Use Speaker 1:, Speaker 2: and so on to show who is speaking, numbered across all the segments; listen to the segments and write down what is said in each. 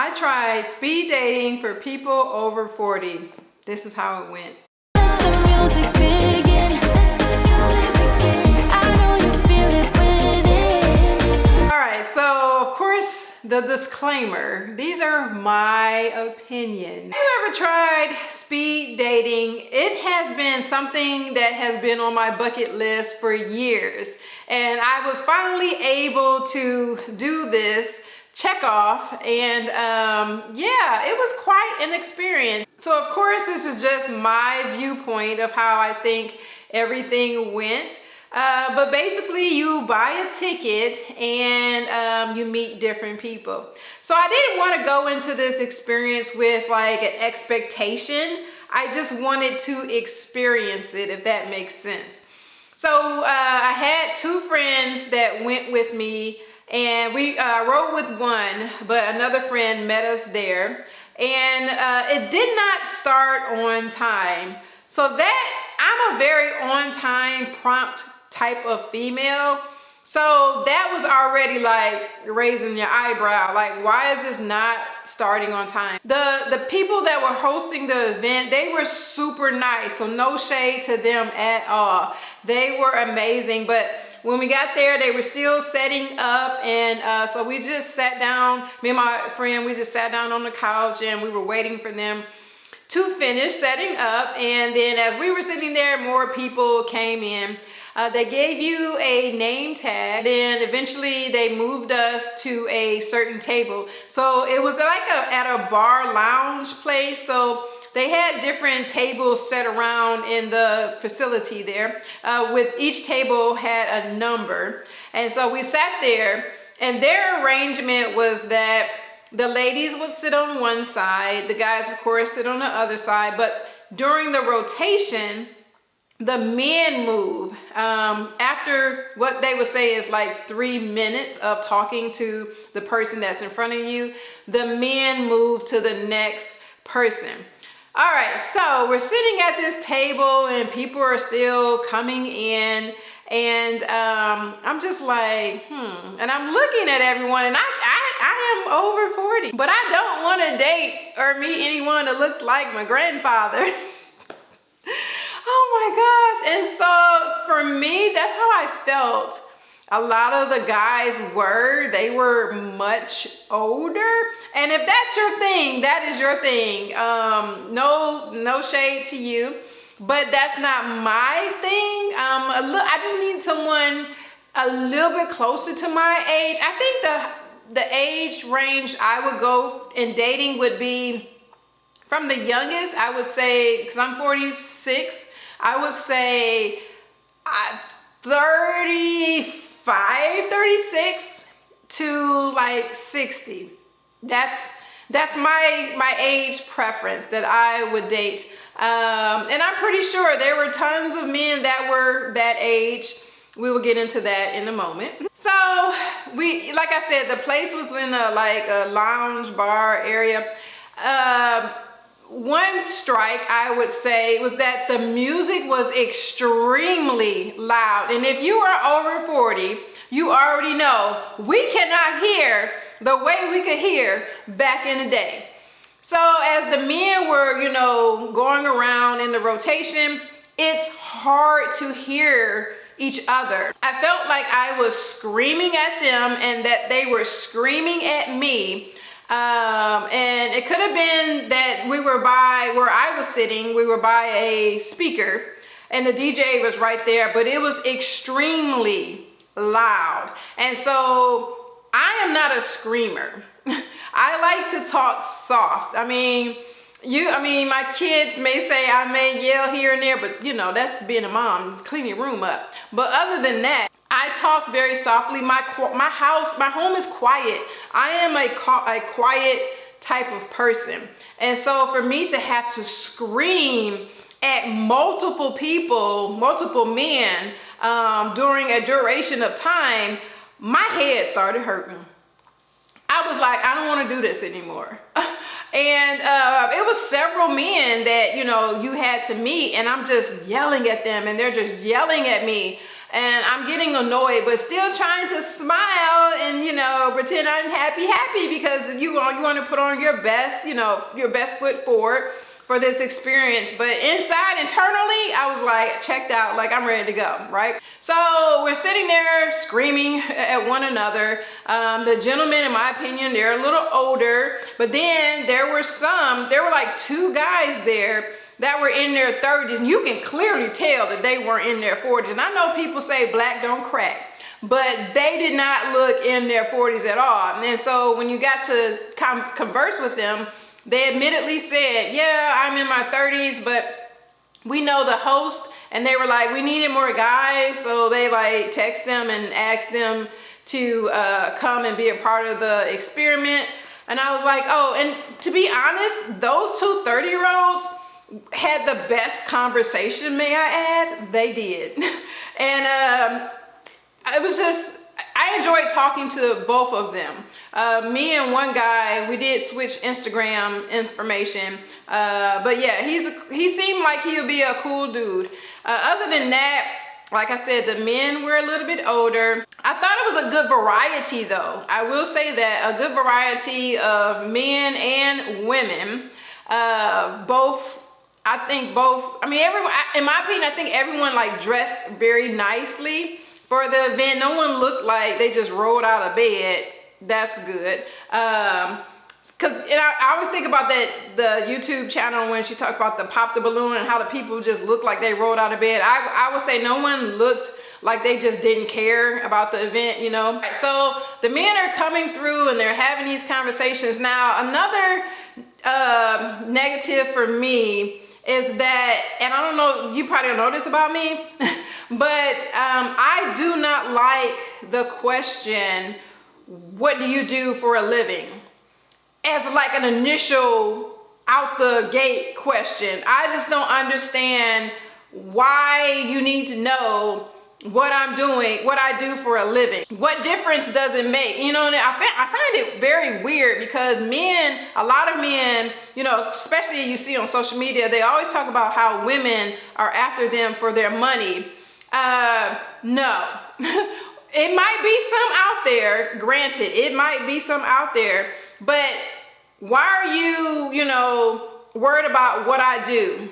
Speaker 1: I tried speed dating for people over 40. This is how it went. Alright, so of course the disclaimer, these are my opinion. Have you ever tried speed dating? It has been something that has been on my bucket list for years, and I was finally able to do this check off, and yeah, it was quite an experience. So of course this is just my viewpoint of how I think everything went. But basically you buy a ticket and you meet different people. So I didn't want to go into this experience with like an expectation. I just wanted to experience it, if that makes sense. So I had two friends that went with me, and we rode with one, but another friend met us there, and it did not start on time. So that, I'm a very on time, prompt type of female. So that was already like raising your eyebrow, like why is this not starting on time? The people that were hosting the event, they were super nice, so no shade to them at all. They were amazing, but when we got there, they were still setting up, and so we just sat down, me and my friend, we just sat down on the couch and we were waiting for them to finish setting up. And then as we were sitting there, more people came in. They gave you a name tag, then eventually they moved us to a certain table. So it was like at a bar lounge place, so they had different tables set around in the facility there. With each table had a number. And so we sat there, and their arrangement was that the ladies would sit on one side, the guys of course sit on the other side, but during the rotation, the men move. After what they would say is like 3 minutes of talking to the person that's in front of you, the men move to the next person. All right, so we're sitting at this table and people are still coming in, and I'm just like, and I'm looking at everyone, and I am over 40, but I don't want to date or meet anyone that looks like my grandfather. Oh my gosh. And so for me, that's how I felt. A lot of the guys they were much older. And if that's your thing, that is your thing. No shade to you, but that's not my thing. I just need someone a little bit closer to my age. I think the age range I would go in dating would be from the youngest, I would say, because I'm 46, I would say 35, 36 to like 60. That's my age preference that I would date. And I'm pretty sure there were tons of men that were that age. We will get into that in a moment. So like I said, the place was in a lounge bar area. One strike I would say was that the music was extremely loud. And if you are over 40, you already know we cannot hear the way we could hear back in the day. So as the men were, going around in the rotation, it's hard to hear each other. I felt like I was screaming at them and that they were screaming at me. And it could have been that we were by where I was sitting, we were by a speaker and the DJ was right there, but it was extremely loud. And so I am not a screamer. I like to talk soft. I mean, my kids may say I may yell here and there, but that's being a mom, clean your room up. But other than that, I talk very softly. My home is quiet. I am a quiet type of person. And so for me to have to scream at multiple people, multiple men, during a duration of time, my head started hurting. I was like, I don't want to do this anymore. And it was several men that, you had to meet, and I'm just yelling at them and they're just yelling at me. and I'm getting annoyed, but still trying to smile and, you know, pretend I'm happy because you want to put on your best, you know, your best foot forward for this experience. But internally, I was like checked out, like I'm ready to go, right? So we're sitting there screaming at one another. The gentlemen, in my opinion, they're a little older, but then there were like 2 guys there that were in their 30s, and you can clearly tell that they weren't in their 40s. And I know people say black don't crack, but they did not look in their 40s at all. And so when you got to converse with them, they admittedly said, yeah, I'm in my 30s, but we know the host, and they were like, we needed more guys. So they like text them and asked them to come and be a part of the experiment. And I was like, oh, and to be honest, those 2 30-year-olds had the best conversation, may I add. They did. And it was just, I enjoyed talking to both of them. Me and one guy, we did switch Instagram information, but yeah, he seemed like he would be a cool dude. Other than that, like I said, the men were a little bit older. I thought it was a good variety though. I will say that, a good variety of men and women. I mean, everyone, in my opinion, I think everyone like dressed very nicely for the event. No one looked like they just rolled out of bed. That's good. Cause I always think about the YouTube channel when she talked about the pop the balloon and how the people just look like they rolled out of bed. I would say no one looked like they just didn't care about the event, you know? So the men are coming through and they're having these conversations. Now, another negative for me is that, and I don't know, you probably don't know this about me, but I do not like the question, what do you do for a living? As like an initial out the gate question. I just don't understand why you need to know what I'm doing, what I do for a living. What difference does it make? You know, and I find it very weird because men, a lot of men, you know, especially you see on social media, they always talk about how women are after them for their money. No. It might be some out there, granted, it might be some out there, but why are you, you know, worried about what I do?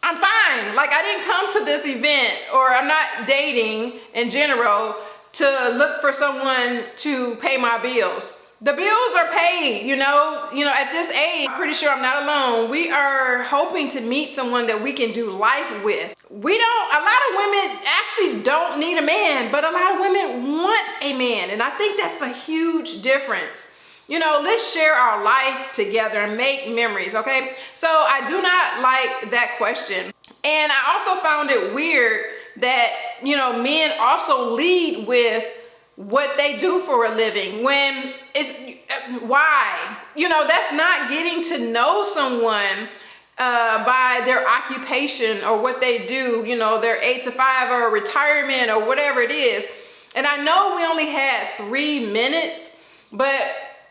Speaker 1: I'm fine. Like, I didn't come to this event, or I'm not dating in general to look for someone to pay my bills. The bills are paid, you know, at this age, I'm pretty sure I'm not alone. We are hoping to meet someone that we can do life with. A lot of women actually don't need a man, but a lot of women want a man. And I think that's a huge difference. You know, let's share our life together and make memories, okay? So I do not like that question. And I also found it weird that, you know, men also lead with what they do for a living when it's, why? You know, that's not getting to know someone by their occupation or what they do, you know, their 8 to 5 or retirement or whatever it is. And I know we only had 3 minutes, but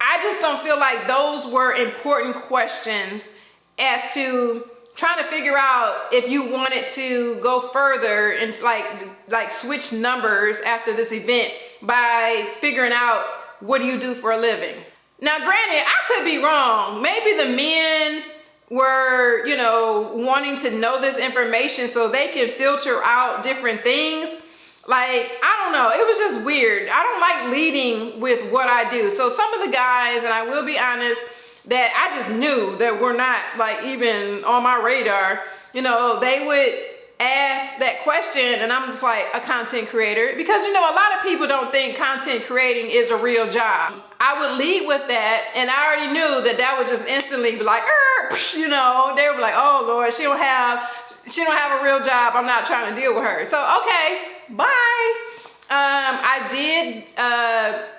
Speaker 1: I just don't feel like those were important questions as to trying to figure out if you wanted to go further and like switch numbers after this event by figuring out what do you do for a living. Now, granted, I could be wrong. Maybe the men were, you know, wanting to know this information so they can filter out different things. Like, I don't know, it was just weird. I don't like leading with what I do. So some of the guys, and I will be honest, that I just knew that were not like even on my radar, you know, they would ask that question and I'm just like, a content creator? Because, you know, a lot of people don't think content creating is a real job. I would lead with that, and I already knew that that would just instantly be like, you know, they would be like, oh Lord, she don't have a real job. I'm not trying to deal with her. So, okay, bye. I did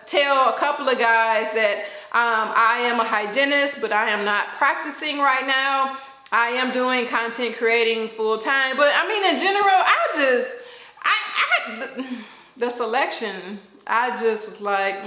Speaker 1: tell a couple of guys that I am a hygienist, but I am not practicing right now. I am doing content creating full time, but I mean, in general, the selection, I just was like,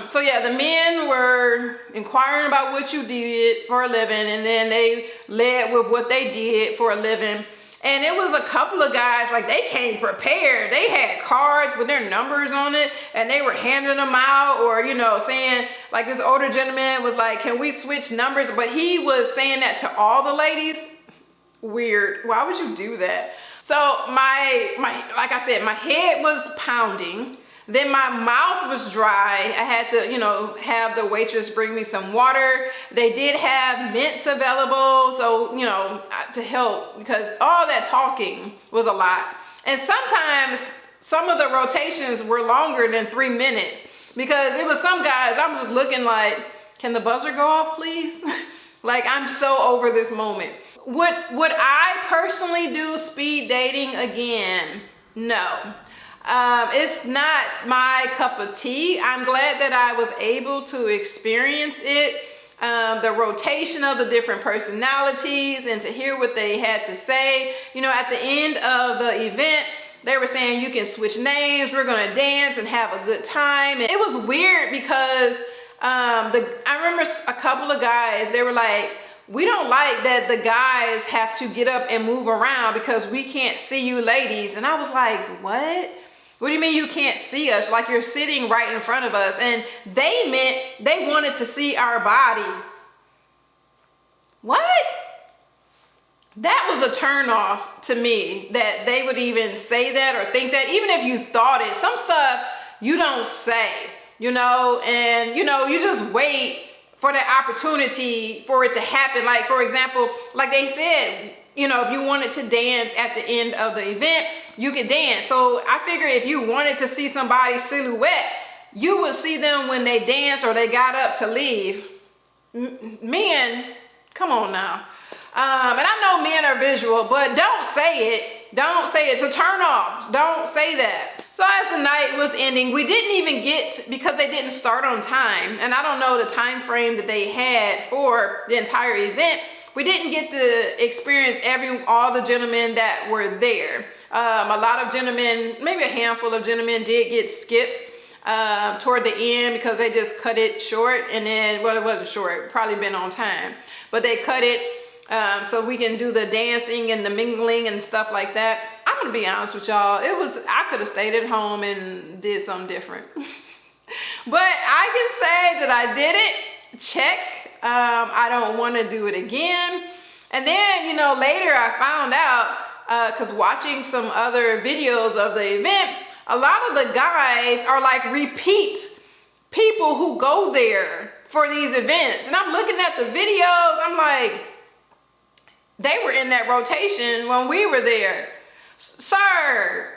Speaker 1: So yeah, the men were inquiring about what you did for a living, and then they led with what they did for a living. And it was a couple of guys, like they came prepared. They had cards with their numbers on it and they were handing them out, or, you know, saying, like this older gentleman was like, can we switch numbers? But he was saying that to all the ladies. Weird. Why would you do that? So my like I said, my head was pounding. Then my mouth was dry. I had to, you know, have the waitress bring me some water. They did have mints available, so, you know, to help, because all that talking was a lot. And sometimes some of the rotations were longer than 3 minutes, because it was some guys, I'm just looking like, can the buzzer go off, please? Like, I'm so over this moment. Would I personally do speed dating again? No. It's not my cup of tea. I'm glad that I was able to experience it, the rotation of the different personalities, and to hear what they had to say. You know, at the end of the event, they were saying you can switch names, we're gonna dance and have a good time. And it was weird because I remember a couple of guys, they were like, we don't like that the guys have to get up and move around because we can't see you ladies. And I was like, what? What do you mean you can't see us? Like, you're sitting right in front of us. And they meant they wanted to see our body. What? That was a turn off to me, that they would even say that or think that. Even if you thought it, some stuff you don't say, you know, and, you know, you just wait for the opportunity for it to happen. Like, for example, like they said, you know, if you wanted to dance at the end of the event, you could dance. So I figure if you wanted to see somebody's silhouette, you would see them when they danced or they got up to leave. Men, come on now. And I know men are visual, but don't say it. Don't say it. It's a turn off. Don't say that. So as the night was ending, we didn't even get, because they didn't start on time, and I don't know the time frame that they had for the entire event, we didn't get to experience all the gentlemen that were there. A lot of gentlemen, maybe a handful of gentlemen, did get skipped toward the end because they just cut it short. And then, well, it wasn't short, probably been on time, but they cut it so we can do the dancing and the mingling and stuff like that. I'm gonna be honest with y'all, I could have stayed at home and did something different. But I can say that I did it. Check. I don't want to do it again. And then, you know, later I found out, because watching some other videos of the event, a lot of the guys are like repeat people who go there for these events. And I'm looking at the videos, I'm like, they were in that rotation when we were there. Sir,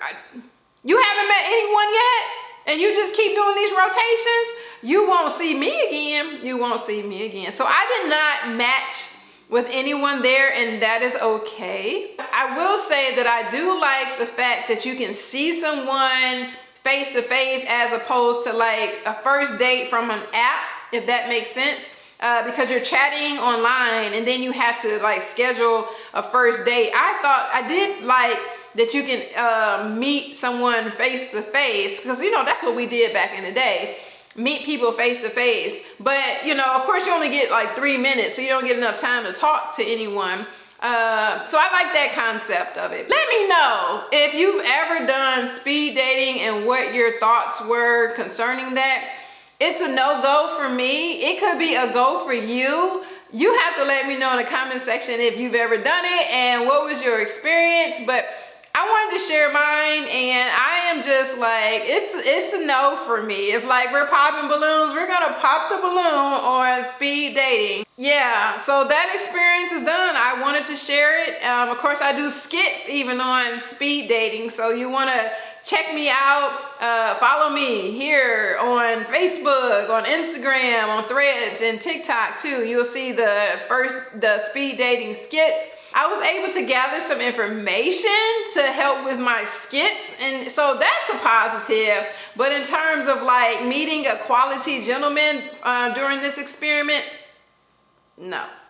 Speaker 1: you haven't met anyone yet? And you just keep doing these rotations? You won't see me again. You won't see me again. So I did not match with anyone there, and that is okay. I will say that I do like the fact that you can see someone face to face as opposed to like a first date from an app, if that makes sense. Because you're chatting online and then you have to like schedule a first date. I did like that you can meet someone face to face, because, you know, that's what we did back in the day. Meet people face to face. But, you know, of course you only get like 3 minutes, so you don't get enough time to talk to anyone. So I like that concept of it. Let me know if you've ever done speed dating and what your thoughts were concerning that. It's a no-go for me. It could be a go for you. You have to let me know in the comment section if you've ever done it and what was your experience. But I wanted to share mine, and I am just like, it's a no for me. If like we're popping balloons, we're gonna pop the balloon on speed dating. Yeah, so that experience is done. I wanted to share it. Of course, I do skits even on speed dating, so you wanna check me out. Follow me here on Facebook, on Instagram, on Threads, and TikTok too. You'll see the speed dating skits. I was able to gather some information to help with my skits, and so that's a positive. But in terms of like meeting a quality gentleman during this experiment, no.